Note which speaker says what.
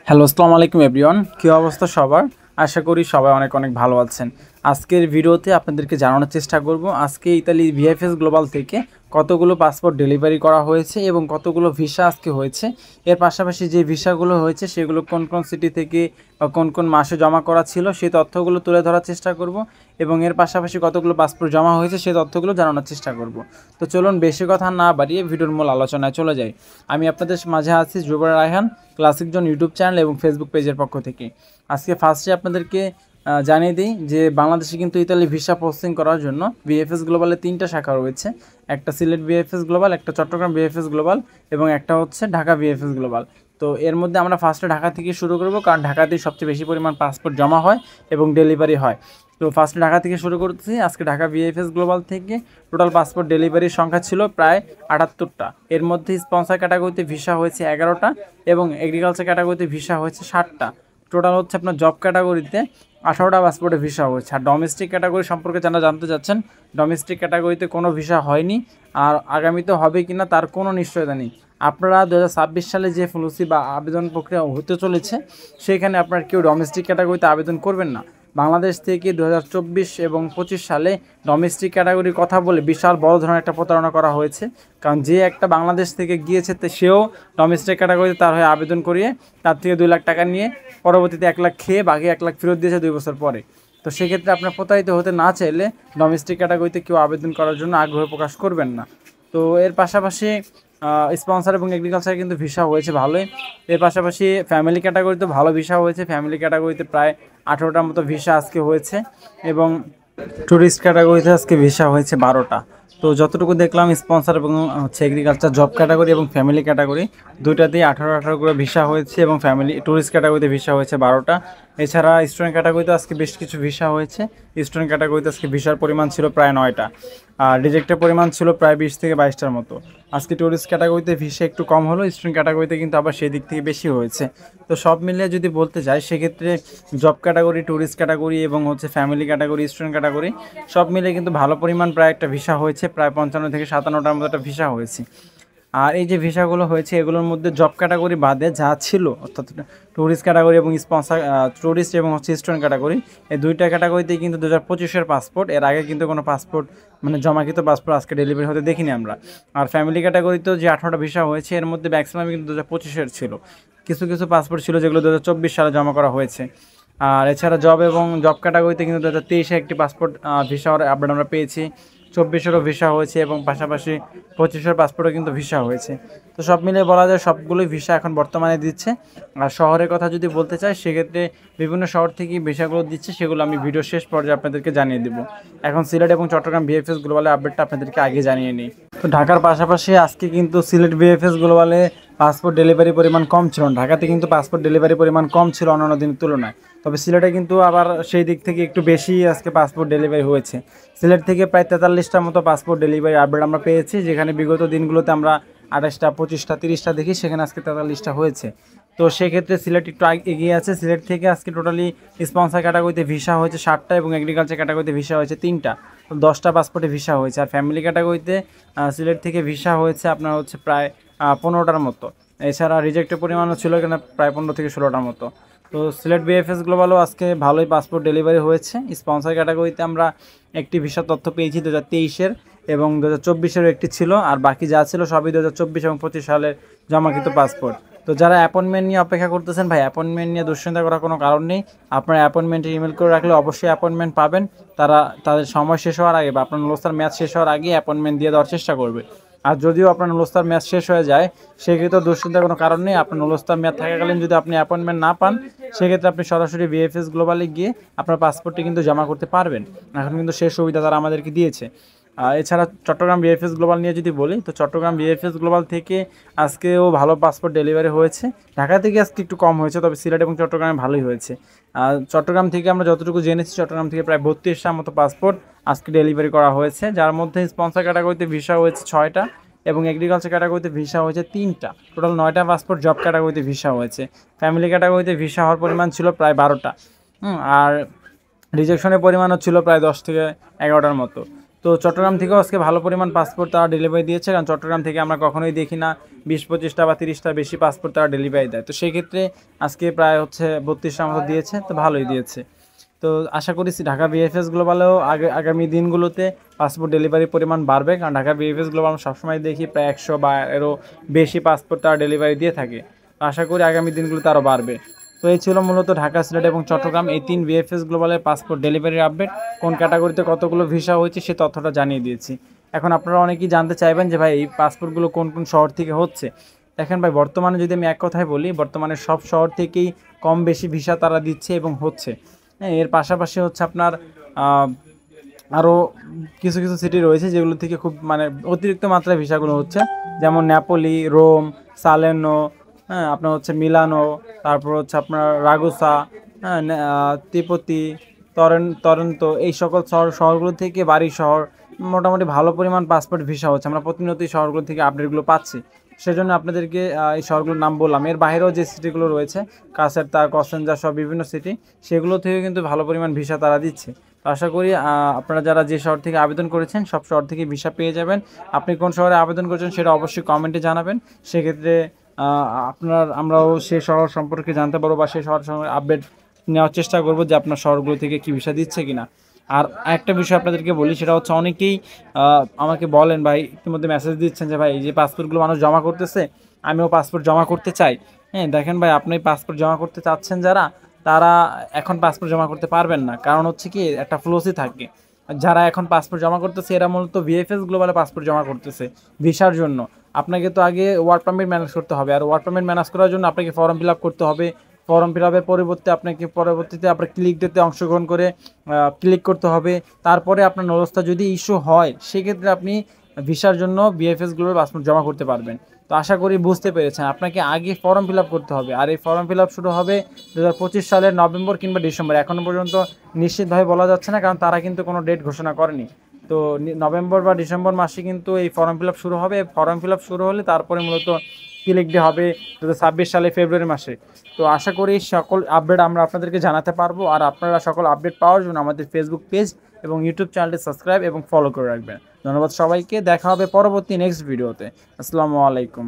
Speaker 1: Hello, আসসালামু আলাইকুম everyone. কী অবস্থা সবার? আশা করি সবাই অনেক অনেক ভালো আছেন। আজকের ভিডিওতে আপনাদেরকে জানানোর চেষ্টা করব আজকে ইতালি ভিএফএস গ্লোবাল থেকে কতগুলো পাসপোর্ট ডেলিভারি করা হয়েছে এবং কতগুলো ভিসা আজকে হয়েছে। এর পাশাপাশি যে ভিসাগুলো হয়েছে সেগুলো কোন কোন সিটি থেকে বা কোন কোন মাসে জমা করা ছিল সেই তথ্যগুলো তুলে ধরার চেষ্টা করব এবং এর পাশাপাশি কতগুলো পাসপোর্ট জমা হয়েছে সেই তথ্যগুলো জানানোর চেষ্টা করব। তো চলুন বেশি কথা না বাড়িয়ে ভিডিওর মূল আলোচনায় চলে যাই। আমি আপনাদের মাঝে আছি জুবাইর রায়হান, ক্লাসিক জন ইউটিউব চ্যানেল এবং ফেসবুক পেজের পক্ষ থেকে। আজকে ফার্স্টে আপনাদেরকে জানিয়ে দিই যে বাংলাদেশে কিন্তু ইতালি ভিসা প্রসেসিং করার জন্য ভিএফএস গ্লোবালে 3টা শাখা রয়েছে। একটা সিলেট ভিএফএস গ্লোবাল, একটা চট্টগ্রাম ভিএফএস গ্লোবাল এবং একটা হচ্ছে ঢাকা ভিএফএস গ্লোবাল। তো এর মধ্যে আমরা ফার্স্টে ঢাকা থেকে শুরু করব, কারণ ঢাকাতেই সবচেয়ে বেশি পরিমাণ পাসপোর্ট জমা হয় এবং ডেলিভারি হয়। তো ফার্স্টে ঢাকা থেকে শুরু করতেছি। আজকে ঢাকা ভিএফএস গ্লোবাল থেকে টোটাল পাসপোর্ট ডেলিভারির সংখ্যা ছিল প্রায় 78টা। এর মধ্যে স্পন্সর ক্যাটাগরিতে ভিসা হয়েছে 11টা এবং এগ্রিকালচার ক্যাটাগরিতে ভিসা হয়েছে 60টা। টোটাল হচ্ছে আপনার জব ক্যাটাগরিতে 18টা পাসপোর্টে ভিসা হয়েছে। আর ডোমেস্টিক ক্যাটাগরি সম্পর্কে যারা জানতে চাচ্ছেন, ডোমেস্টিক ক্যাটাগরিতে কোনো ভিসা হয়নি আর আগামীতে হবে কি না তার কোনো নিশ্চয়তা নেই। আপনারা 2026 সালে যে ফ্লুসি বা আবেদন প্রক্রিয়া হতে চলেছে সেখানে আপনার কেউ ডোমেস্টিক ক্যাটাগরিতে আবেদন করবেন না। বাংলাদেশ থেকে 2024 এবং 25 সালে ডোমেস্টিক ক্যাটাগরির কথা বলে বিশাল বড় ধরনের একটা প্রতারণা করা হয়েছে। কারণ যে একটা বাংলাদেশ থেকে গিয়েছে সেও ডোমেস্টিক ক্যাটাগরিতে তার হয়ে আবেদন করিয়ে তার থেকে 2 লাখ টাকা নিয়ে পরবর্তীতে 1 লাখ খেয়ে বাকি 1 লাখ ফেরত দিয়েছে 2 বছর পরে। তো সেক্ষেত্রে আপনার প্রতারিত হতে না চাইলে ডোমেস্টিক ক্যাটাগরিতে কেউ আবেদন করার জন্য আগ্রহ প্রকাশ করবেন না। তো এর পাশাপাশি স্পন্সর এবং এগ্রিকালচারে কিন্তু ভিসা হয়েছে ভালোই। এর পাশাপাশি ফ্যামিলি ক্যাটাগরিতে ভালো ভিসা হয়েছে। ফ্যামিলি ক্যাটাগরিতে প্রায় 18টার মতো ভিসা আজকে হয়েছে এবং ট্যুরিস্ট ক্যাটাগরিতে আজকে ভিসা হয়েছে 12টা। তো যতটুকু দেখলাম স্পন্সর এবং হচ্ছে এগ্রিকালচার জব ক্যাটাগরি এবং ফ্যামিলি ক্যাটাগরি দুইটাতেই 18 করে ভিসা হয়েছে এবং ফ্যামিলি ট্যুরিস্ট ক্যাটাগরিতে ভিসা হয়েছে 12টা। এছাড়া স্টুডেন্ট ক্যাটাগরিতে আজকে বেশ কিছু ভিসা হয়েছে। স্টুডেন্ট ক্যাটাগরিতে আজকে ভিসার পরিমাণ ছিল প্রায় 9টা আর রিজেক্টের পরিমাণ ছিল প্রায় 20 থেকে 22টার মতো। আজকে ট্যুরিস্ট ক্যাটাগরিতে ভিসা একটু কম হলো, স্টুডেন্ট ক্যাটাগরিতে কিন্তু আবার সেই দিক থেকে বেশি হয়েছে। তো সব মিলিয়ে যদি বলতে যাই সেক্ষেত্রে জব ক্যাটাগরি, ট্যুরিস্ট ক্যাটাগরি এবং হচ্ছে ফ্যামিলি ক্যাটাগরি, স্টুডেন্ট ক্যাটাগরি সব মিলে কিন্তু ভালো পরিমাণ প্রায় একটা ভিসা হয়েছে, প্রায় 55 থেকে 57টার মতো একটা ভিসা হয়েছে। আর এই যে ভিসাগুলো হয়েছে এগুলোর মধ্যে জব ক্যাটাগরি বাদে যা ছিল অর্থাৎ ট্যুরিস্ট ক্যাটাগরি এবং স্পন্সর ট্যুরিস্ট এবং হচ্ছে স্টুডেন্ট ক্যাটাগরি, এই দুইটা ক্যাটাগরিতেই কিন্তু 2025-এর পাসপোর্ট, এর আগে কিন্তু কোনো পাসপোর্ট মানে জমাকৃত পাসপোর্ট আজকে ডেলিভারি হতে দেখিনি আমরা। আর ফ্যামিলি ক্যাটাগরিতেও যে 18টা ভিসা হয়েছে এর মধ্যে ম্যাক্সিমাম কিন্তু 2025-এর ছিল। কিছু কিছু পাসপোর্ট ছিল যেগুলো 2024 সালে জমা করা হয়েছে। আর এছাড়া জব এবং জব ক্যাটাগরিতে কিন্তু 2023-এ একটি পাসপোর্ট ভিসার আপডেট আমরা পেয়েছি। 24-এরও ভিসা হয়েছে এবং পাশাপাশি 25-এর পাসপোর্টও কিন্তু ভিসা হয়েছে। তো সব মিলিয়ে বলা যায় সবগুলোই ভিসা এখন বর্তমানে দিচ্ছে। আর শহরের কথা যদি বলতে চাই সেক্ষেত্রে বিভিন্ন শহর থেকেই ভিসাগুলো দিচ্ছে, সেগুলো আমি ভিডিও শেষ পর্যায়ে আপনাদেরকে জানিয়ে দেবো। এখন সিলেট এবং চট্টগ্রাম ভিএফএস গ্লোবালের আপডেটটা আপনাদেরকে আগে জানিয়ে নিই। তো ঢাকার পাশাপাশি আজকে কিন্তু সিলেট ভিএফএস গ্লোবালে পাসপোর্ট ডেলিভারি পরিমাণ কম ছিল। ঢাকাতে কিন্তু পাসপোর্ট ডেলিভারি পরিমাণ কম ছিল অন্যান্য দিনের তুলনায়, তবে সিলেটে কিন্তু আবার সেই দিক থেকে একটু বেশি আজকে পাসপোর্ট ডেলিভারি হয়েছে। সিলেট থেকে প্রায় 43টার মতো পাসপোর্ট ডেলিভারি আপডেট আমরা পেয়েছি, যেখানে বিগত দিনগুলোতে আমরা 28টা, 25টা, 30টা দেখি, সেখানে আজকে 43টা হয়েছে। তো সেক্ষেত্রে সিলেট একটু এগিয়ে আছে। সিলেট থেকে আজকে টোটালি স্পন্সর ক্যাটাগরিতে ভিসা হয়েছে 60টা এবং এগ্রিকালচার ক্যাটাগরিতে ভিসা হয়েছে 3টা। তো 10টা পাসপোর্টে ভিসা হয়েছে। আর ফ্যামিলি ক্যাটাগরিতে সিলেট থেকে ভিসা হয়েছে আপনার হচ্ছে প্রায় 15টার মতো। এছাড়া রিজেক্টের পরিমাণও ছিল এখানে প্রায় 15 থেকে 16টার মতো। তো সিলেট ভিএফএস গ্লোবালও আজকে ভালোই পাসপোর্ট ডেলিভারি হয়েছে। স্পন্সর ক্যাটাগরিতে আমরা একটি ভিসা তথ্য পেয়েছি 2023-এর এবং 2024-এরও একটি ছিল, আর বাকি যা ছিল সবই 2024 এবং 25 সালের জমাকৃত পাসপোর্ট। তো যারা অ্যাপয়েন্টমেন্ট নিয়ে অপেক্ষা করতেছেন, ভাই অ্যাপয়েন্টমেন্ট নিয়ে দুশ্চিন্তা করার কোনো কারণ নেই। আপনার অ্যাপয়েন্টমেন্টে ইমেল করে রাখলে অবশ্যই অ্যাপয়েন্টমেন্ট পাবেন। তারা তাদের সময় শেষ হওয়ার আগে বা আপনার নুলস্তার ম্যাচ শেষ হওয়ার আগে অ্যাপয়েন্টমেন্ট দিয়ে দেওয়ার চেষ্টা করবে। আর যদিও আপনার নুলস্তার ম্যাচ শেষ হয়ে যায় সেক্ষেত্রে দুশ্চিন্তার কোনো কারণ নেই। আপনার নুলস্তার ম্যাচ থাকাকালীন যদি আপনি অ্যাপয়েন্টমেন্ট না পান সেক্ষেত্রে আপনি সরাসরি ভিএফএস গ্লোবালে গিয়ে আপনার পাসপোর্টটি কিন্তু জমা করতে পারবেন। এখন কিন্তু সেই সুবিধা তারা আমাদেরকে দিয়েছে। এছাড়া চট্টগ্রাম ভিএফএস গ্লোবাল নিয়ে যদি বলি, তো চট্টগ্রাম ভিএফএস গ্লোবাল থেকে আজকেও ভালো পাসপোর্ট ডেলিভারি হয়েছে। ঢাকা থেকে আজকে একটু কম হয়েছে, তবে সিলেট এবং চট্টগ্রামে ভালোই হয়েছে। চট্টগ্রাম থেকে আমরা যতটুকু জেনেছি চট্টগ্রাম থেকে প্রায় 32টার মতো পাসপোর্ট আজকে ডেলিভারি করা হয়েছে, যার মধ্যে স্পন্সর ক্যাটাগরিতে ভিসা হয়েছে 6টা এবং এগ্রিকালচার ক্যাটাগরিতে ভিসা হয়েছে 3টা। টোটাল 9টা পাসপোর্ট জব ক্যাটাগরিতে ভিসা হয়েছে। ফ্যামিলি ক্যাটাগরিতে ভিসা হওয়ার পরিমাণ ছিল প্রায় 12টা। আর রিজেকশনের পরিমাণও ছিল প্রায় 10 থেকে 11টার মতো। তো চট্টগ্রাম থেকেও আজকে ভালো পরিমাণ পাসপোর্ট তারা ডেলিভারি দিয়েছে, কারণ চট্টগ্রাম থেকে আমরা কখনোই দেখি না 20-25টা বা 30টা বেশি পাসপোর্ট তারা ডেলিভারি দেয়। তো সেই ক্ষেত্রে আজকে প্রায় হচ্ছে 32টার মতো দিয়েছে, তো ভালোই দিয়েছে। তো আশা করি ঢাকা বিএফএস গ্লোবালেও আগামী দিনগুলোতে পাসপোর্ট ডেলিভারির পরিমাণ বাড়বে, কারণ ঢাকা বিএফএস গ্লোবাল আমরা সবসময় দেখি প্রায় 100 বা এরও বেশি পাসপোর্ট তারা ডেলিভারি দিয়ে থাকে। তো আশা করি আগামী দিনগুলোতে আরও বাড়বে। তো এই ছিল মূলত ঢাকা, সিলেট এবং চট্টগ্রাম এই 3 বিএফএস গ্লোবালের পাসপোর্ট ডেলিভারির আপডেট। কোন ক্যাটাগরিতে কতগুলো ভিসা হয়েছে সে তথ্যটা জানিয়ে দিয়েছি। এখন আপনারা অনেকেই জানতে চাইবেন যে ভাই এই পাসপোর্টগুলো কোন কোন শহর থেকে হচ্ছে। দেখেন ভাই, বর্তমানে যদি আমি এক কথায় বলি, বর্তমানে সব শহর থেকেই কম বেশি ভিসা তারা দিচ্ছে এবং হচ্ছে। হ্যাঁ, এর পাশাপাশি হচ্ছে আপনার আরও কিছু কিছু সিটি রয়েছে যেগুলো থেকে খুব মানে অতিরিক্ত মাত্রায় ভিসাগুলো হচ্ছে, যেমন নেপোলি, রোম, সালেনো, হ্যাঁ আপনার হচ্ছে মিলানো, তারপর হচ্ছে আপনার রাগুসা, হ্যাঁ তিপতি, টরন্টো, এই সকল শহরগুলো থেকে বাড়ি শহর মোটামুটি ভালো পরিমাণ পাসপোর্ট ভিসা হচ্ছে। আমরা প্রতিনিয়তই শহরগুলো থেকে আপডেটগুলো পাচ্ছি, সেজন্য আপনাদেরকে এই শহরগুলোর নাম বললাম। এর বাইরেও যে সিটিগুলো রয়েছে কাসেরতা, কসেনজা সব বিভিন্ন সিটি, সেগুলো থেকে কিন্তু ভালো পরিমাণ ভিসা তারা দিচ্ছে। তো আশা করি আপনারা যারা যে শহর থেকে আবেদন করেছেন সব শহর থেকে ভিসা পেয়ে যাবেন। আপনি কোন শহরে আবেদন করেছেন সেটা অবশ্যই কমেন্টে জানাবেন, সেক্ষেত্রে আমরাও সেই শহর সম্পর্কে জানতে পারবো বা সেই শহর সম্পর্কে আপডেট নেওয়ার চেষ্টা করবো যে আপনার শহরগুলো থেকে কি ভিসা দিচ্ছে কিনা। আর একটা বিষয় আপনাদেরকে বলি, সেটা হচ্ছে অনেকেই আমাকে বলেন ভাই, ইতিমধ্যে মেসেজ দিচ্ছেন যে ভাই এই যে পাসপোর্টগুলো মানুষ জমা করতেছে, আমিও পাসপোর্ট জমা করতে চাই। হ্যাঁ দেখেন ভাই, আপনি পাসপোর্ট জমা করতে চাচ্ছেন যারা, তারা এখন পাসপোর্ট জমা করতে পারবেন না, কারণ হচ্ছে কি একটা ফ্লোসি থাকে। যারা এখন পাসপোর্ট জমা করতেছে এরা মূলত ভিএফএস গ্লোবালে পাসপোর্ট জমা করতেছে ভিসার জন্য। আপনাকে তো আগে ওয়ার্ক পারমিট ম্যানেজ করতে হবে, আর ওয়ার্ক পারমিট ম্যানেজ করার জন্য আপনাকে ফর্ম ফিল আপ করতে হবে। ফর্ম ফিল আপের পরবর্তীতে আপনার ক্লিক ডেতে অংশগ্রহণ করে ক্লিক করতে হবে। তারপরে আপনার নরস্থা যদি ইস্যু হয় সেক্ষেত্রে আপনি ভিসার জন্য বিএফএস গ্লোবাল পাসপোর্ট জমা করতে পারবেন। তো আশা করি বুঝতে পেরেছেন, আপনাকে আগে ফর্ম ফিল আপ করতে হবে, আর এই ফর্ম ফিল আপ শুরু হবে 2025 সালের নভেম্বর কিংবা ডিসেম্বর। এখনও পর্যন্ত নিশ্চিতভাবে বলা যাচ্ছে না, কারণ তারা কিন্তু কোনো ডেট ঘোষণা করেনি। তো নভেম্বর বা ডিসেম্বর মাসে কিন্তু এই ফর্ম ফিল আপ শুরু হবে। ফর্ম ফিল আপ শুরু হলে তারপরে মূলত ক্লিক ডে হবে 2026 সালে ফেব্রুয়ারি মাসে। তো আশা করি সকল আপডেট আমরা আপনাদেরকে জানাতে পারবো, আর আপনারা সকল আপডেট পাওয়ার জন্য আমাদের ফেসবুক পেজ এবং ইউটিউব চ্যানেলটি সাবস্ক্রাইব এবং ফলো করে রাখবেন। ধন্যবাদ সবাইকে, দেখা হবে পরবর্তী নেক্সট ভিডিওতে। আসসালামু আলাইকুম।